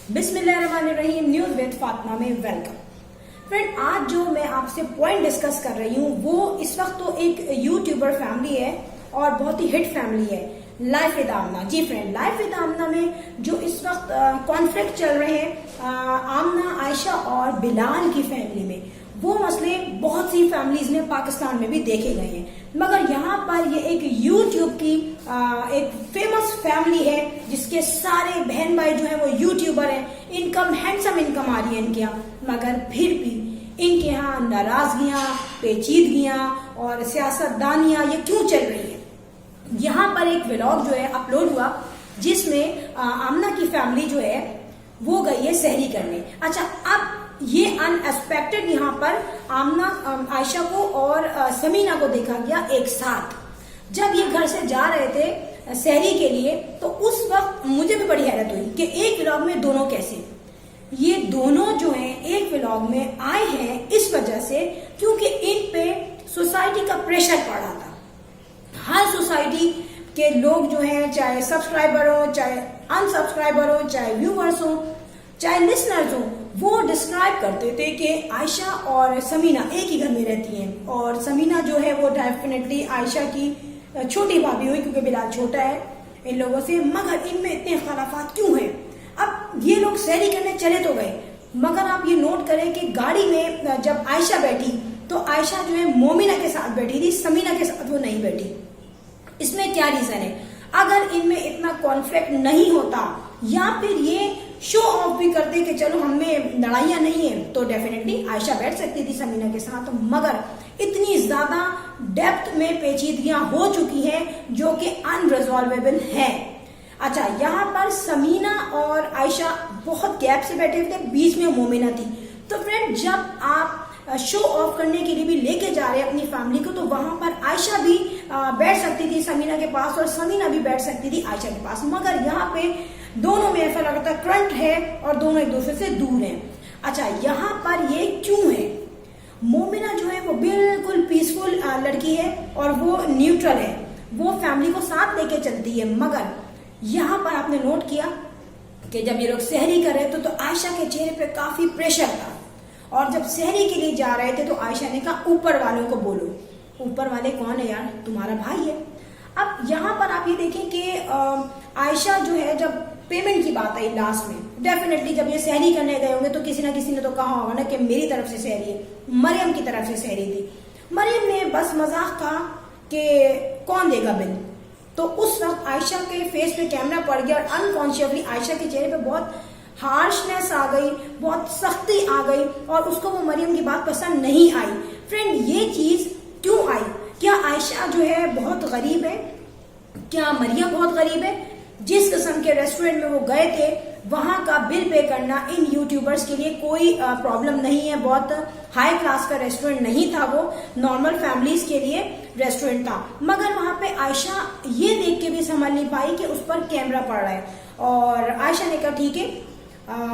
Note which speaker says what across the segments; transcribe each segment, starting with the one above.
Speaker 1: बिस्मिल्लाहिर्रहमानिर्रहीम news with Fatima में welcome. Friend, आज जो मैं आपसे पॉइंट डिस्कस कर रही हूँ वो इस वक्त तो एक यूट्यूबर फैमिली है और बहुत ही हिट फैमिली है, लाइफ विद आमना। जी फ्रेंड, लाइफ विद आमना में जो इस वक्त कॉन्फ्लिक्ट चल रहे हैं आमना, आयशा और बिलाल की फैमिली में, वो मसले बहुत सी फैमिलीज में पाकिस्तान में भी देखे गए हैं, मगर यहाँ पर ये एक यूट्यूब की एक फेमस फैमिली है जिसके सारे बहन भाई जो है वो यूट्यूबर हैं, इनकम हैंडसम इनकम आ रही है इनके यहाँ, मगर फिर भी इनके यहाँ नाराजगियां, पेचीदगियां और सियासतदानियां ये क्यों चल रही है। यहाँ पर एक व्लॉग जो है अपलोड हुआ जिसमें आमना की फैमिली जो है वो गई है सहरी करने। अच्छा, अब ये अनएक्सपेक्टेड यहाँ पर आमना, आयशा को और समीना को देखा गया एक साथ। जब ये घर से जा रहे थे सहरी के लिए तो उस वक्त मुझे भी बड़ी हैरत हुई कि एक व्लॉग में दोनों कैसे, ये दोनों जो हैं एक व्लॉग में आए हैं इस वजह से क्योंकि इन पे सोसाइटी का प्रेशर पड़ रहा था। हर सोसाइटी के लोग जो हैं, चाहे सब्सक्राइबर हो, चाहे अनसब्सक्राइबर हो, चाहे व्यूअर्स हो, चाहे लिसनर्स हो, वो डिस्क्राइब करते थे कि आयशा और समीना एक ही घर में रहती हैं और समीना जो है वो डेफिनेटली आयशा की छोटी भाभी हुई क्योंकि बिलाल छोटा है इन लोगों से, मगर इनमें इतने खिलाफात क्यों हैं। अब ये लोग सहरी करने चले तो गए, मगर आप ये नोट करें कि गाड़ी में जब आयशा बैठी तो आयशा जो है मोमिना के साथ बैठी थी, समीना के साथ वो नहीं बैठी। इसमें क्या रीजन है? अगर इनमें इतना कॉन्फ्लिक्ट नहीं होता या फिर ये शो ऑफ भी करते कि चलो हमें लड़ाइयां नहीं है तो डेफिनेटली आयशा बैठ सकती थी समीना के साथ, मगर इतनी ज्यादा डेप्थ में पेचीदगियां हो चुकी हैं जो कि अनरिजॉल्वेबल है। अच्छा, यहाँ पर समीना और आयशा बहुत गैप से बैठे थे, बीच में मोमिना थी। तो फ्रेंड, जब आप शो ऑफ करने के लिए भी लेके जा रहे हैं अपनी फैमिली को तो वहां पर आयशा भी बैठ सकती थी समीना के पास और समीना भी बैठ सकती थी आयशा के पास, मगर यहाँ पे दोनों में ऐसा लगता करंट है और दोनों एक दूसरे से दूर हैं। अच्छा, यहाँ पर ये क्यों है? मोमिना जो है वो बिल्कुल पीसफुल लड़की है और वो न्यूट्रल है, वो फैमिली को साथ लेके चलती है, मगर यहाँ पर आपने नोट किया कि जब ये लोग सहरी कर रहे थे तो आयशा के चेहरे पे काफी प्रेशर था और जब सहरी के लिए जा रहे थे तो आयशा ने कहा ऊपर वालों को बोलो। ऊपर वाले कौन है यार? तुम्हारा भाई है। अब यहाँ पर आप ये देखें कि आयशा जो है, जब पेमेंट की बात आई लास्ट में, डेफिनेटली जब ये सहरी करने गए होंगे तो किसी ना किसी ने तो कहा होगा ना कि मेरी तरफ से सहरी है, मरियम की तरफ से सहरी थी। मरियम ने बस मजाक कहा कि कौन देगा बिल, तो उस वक्त आयशा के फेस पे कैमरा पड़ गया और अनकॉन्शियसली आयशा के चेहरे पे बहुत हार्शनेस आ गई, बहुत सख्ती आ गई और उसको वो मरियम की बात पसंद नहीं आई। फ्रेंड, ये चीज क्यों आई? क्या आयशा जो है बहुत गरीब है? क्या मरियम बहुत गरीब है? जिस किस्म के रेस्टोरेंट में वो गए थे वहां का बिल पे करना इन यूट्यूबर्स के लिए कोई प्रॉब्लम नहीं है, बहुत हाई क्लास का रेस्टोरेंट नहीं था, वो नॉर्मल फैमिलीज के लिए रेस्टोरेंट था, मगर वहां पे आयशा ये देख के भी समझ नहीं पाई कि उस पर कैमरा पड़ रहा है और आयशा ने कहा ठीक है,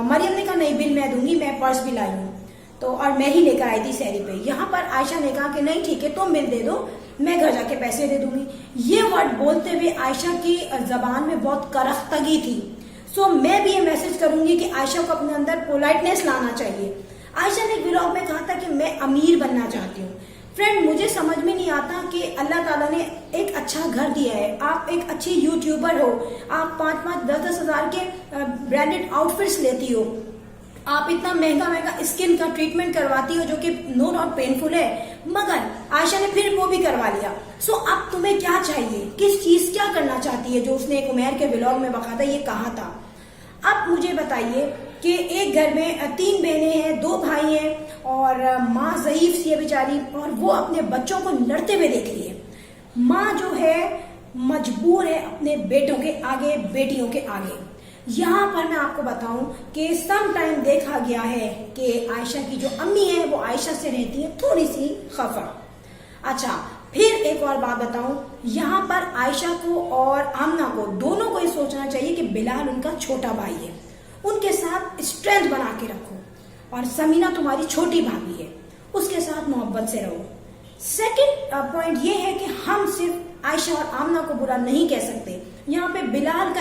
Speaker 1: मरियम ने कहा नहीं बिल मैं दूंगी, मैं पर्स भी लाई हूँ तो और मैं ही लेकर आई थी सहरी पे। यहाँ पर आयशा ने कहा कि नहीं ठीक है तुम बिल दे दो, मैं घर जाके पैसे दे दूंगी। ये वर्ड बोलते हुए आयशा की जबान में बहुत करख्तगी थी। सो मैं भी ये मैसेज करूंगी कि आयशा को अपने अंदर पोलाइटनेस लाना चाहिए। आयशा ने व्लॉग में कहा था कि मैं अमीर बनना चाहती हूँ। फ्रेंड, मुझे समझ में नहीं आता कि अल्लाह ताला ने एक अच्छा घर दिया है, आप एक अच्छी यूट्यूबर हो, आप 5-5, 10-10 हजार के ब्रांडेड आउटफिट्स लेती हो, आप इतना महंगा महंगा स्किन का ट्रीटमेंट करवाती हो जो कि नो डाउट पेनफुल है, मगर आयशा ने फिर वो भी करवा लिया। सो अब तुम्हें क्या चाहिए? किस चीज क्या करना चाहती है जो उसने एक उमैर के व्लॉग में बकायदा ये कहा था। अब मुझे बताइए कि एक घर में 3 बहनें हैं, 2 भाई हैं और माँ ज़ईफ सी है बेचारी और वो अपने बच्चों को लड़ते हुए देख रही है। माँ जो है मजबूर है अपने बेटों के आगे, बेटियों के आगे। यहाँ पर मैं आपको बताऊं कि सम टाइम देखा गया है कि आयशा की जो अम्मी है वो आयशा से रहती है थोड़ी सी खफा। अच्छा, फिर एक और बात बताऊं, यहाँ पर आयशा को और आमना को दोनों को ये सोचना चाहिए कि बिलाल उनका छोटा भाई है, उनके साथ स्ट्रेंथ बना के रखो और समीना तुम्हारी छोटी भाभी है, उसके साथ मोहब्बत से रहो। सेकंड पॉइंट ये है कि हम सिर्फ आयशा और आमना को बुरा नहीं कह सकते, यहाँ पे बिलाल का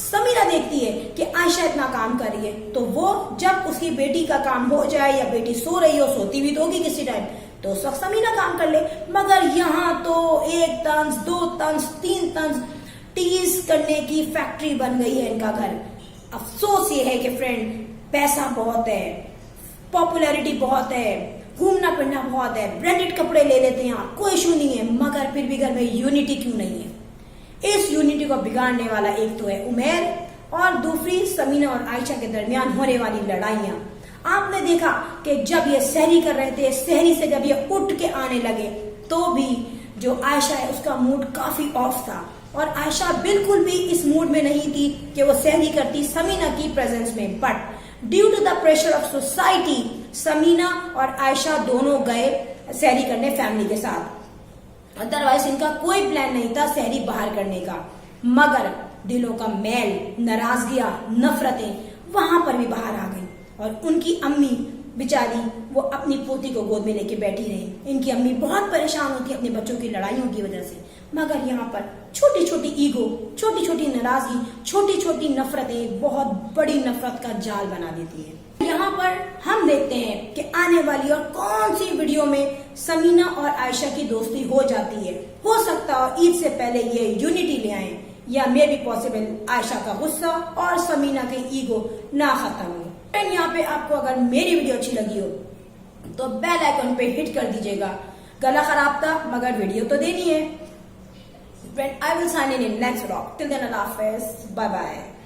Speaker 1: समीना देखती है कि आयशा इतना काम कर रही है, तो वो जब उसकी बेटी का काम हो जाए या बेटी सो रही हो, सोती भी तो होगी किसी टाइम, तो उस वक्त समीना काम कर ले। मगर यहाँ तो 1 तंज 2 तंज 3 तंज टीज करने की फैक्ट्री बन गई है इनका घर। अफसोस ये है कि फ्रेंड, पैसा बहुत है, पॉपुलैरिटी बहुत है, घूमना फिरना बहुत है, ब्रांडेड कपड़े ले लेते हैं, कोई इशू नहीं है, मगर फिर भी घर में यूनिटी क्यों नहीं है? इस यूनिटी को बिगाड़ने वाला एक तो है उमेर और दूसरी समीना और आयशा के दरमियान होने वाली लड़ाइयां। आपने देखा कि जब ये सहरी कर रहे थे, सहरी से जब ये उठ के आने लगे तो भी जो आयशा है उसका मूड काफी ऑफ था और आयशा बिल्कुल भी इस मूड में नहीं थी कि वो सहरी करती समीना की प्रेजेंस में। But due to the pressure of society Samina और आयशा दोनों गए सहरी करने फैमिली के साथ। अदरवाइज इनका कोई प्लान नहीं था सहरी बाहर करने का, मगर दिलों का मैल, नाराजगियां, नफरतें वहां पर भी बाहर आ गई और उनकी अम्मी बेचारी वो अपनी पोती को गोद में लेके बैठी रही। इनकी अम्मी बहुत परेशान होती अपने बच्चों की लड़ाइयों की वजह से, मगर यहाँ पर छोटी छोटी ईगो, छोटी छोटी नाराजगी, छोटी छोटी नफरतें बहुत बड़ी नफरत का जाल बना देती है। यहाँ पर हम देखते हैं कि आने वाली और कौन सी वीडियो में समीना और आयशा की दोस्ती हो जाती है। हो सकता है ईद से पहले ये यूनिटी ले आए, या मे बी पॉसिबल आयशा का गुस्सा और समीना के ईगो ना खत्म हो। एंड यहाँ पे आपको अगर मेरी वीडियो अच्छी लगी हो तो बेल आइकन पे हिट कर दीजिएगा। गला खराब था मगर वीडियो तो देनी है। I will sign in next vlog. Till then, Allah Hafiz. Bye bye.